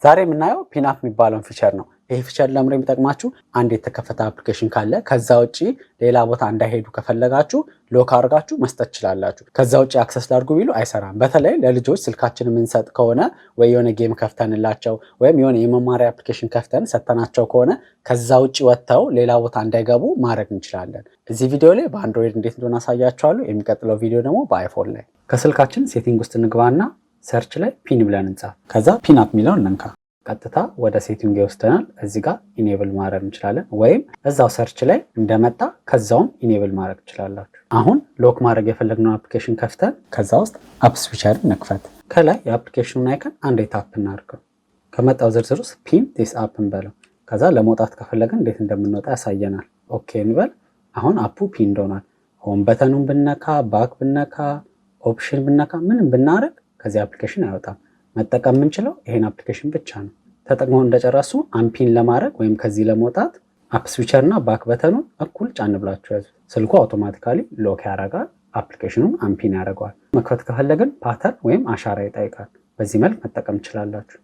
ዛሬ የምናየው ፒናፕ የሚባለውን ፊቸር ነው። ይሄ ፊቸር ለምን የሚጠቅማችሁ አንድ የተከፈተ አፕሊኬሽን ካለ ከዛ ውጪ ሌላ ቦታ እንዳይሄዱ ከፈለጋችሁ ሎክ አድርጋችሁ መስጠት ትችላላችሁ። ከዛ ውጪ አክሰስ ላድርጉ ቢሉ አይሰራም። በተለይ ለልጆች ስልካችን የምንሰጥ ከሆነ ወይ የሆነ ጌም ከፍተንላቸው ወይም የሆነ የመማሪያ አፕሊኬሽን ከፍተን ሰጥተናቸው ከሆነ ከዛ ውጪ ወጥተው ሌላ ቦታ እንዳይገቡ ማድረግ እንችላለን። እዚህ ቪዲዮ ላይ በአንድሮይድ እንዴት እንደሆነ አሳያችኋለሁ። የሚቀጥለው ቪዲዮ ደግሞ በአይፎን ላይ። ከስልካችን ሴቲንግ ውስጥ እንግባና ሰርች ላይ ፒን ብለን እንጻፍ። ከዛ ፒናፕ የሚለውን እንንካ። ቀጥታ ወደ ሴቲንግ ይወስደናል። እዚህ ጋር ኢኔብል ማድረግ እንችላለን፣ ወይም እዛው ሰርች ላይ እንደመጣ ከዛውም ኢኔብል ማድረግ ትችላላችሁ። አሁን ሎክ ማድረግ የፈለግነው አፕሊኬሽን ከፍተን ከዛ ውስጥ አፕስ ፊቸርን እንክፈት። ከላይ የአፕሊኬሽኑን አይከን አንዴ ታፕ እናድርገው። ከመጣው ዝርዝር ውስጥ ፒን ዲስ አፕ እንበለው። ከዛ ለመውጣት ከፈለግን እንዴት እንደምንወጣ ያሳየናል። ኦኬ እንበል። አሁን አፑ ፒን ሆኗል። ሆም በተኑን ብነካ፣ ባክ ብነካ፣ ኦፕሽን ብነካ፣ ምንም ብናደርግ ከዚህ አፕሊኬሽን አይወጣም። መጠቀም የምንችለው ይሄን አፕሊኬሽን ብቻ ነው። ተጠቅመው እንደጨረሱ አንፒን ለማድረግ ወይም ከዚህ ለመውጣት አፕ ስዊቸር እና ባክ በተኑን እኩል ጫን ብላችሁ ያዙ። ስልኩ አውቶማቲካሊ ሎክ ያደርጋል፣ አፕሊኬሽኑን አንፒን ያደርገዋል። መክፈት ከፈለግን ፓተርን ወይም አሻራ ይጠይቃል። በዚህ መልክ መጠቀም ትችላላችሁ።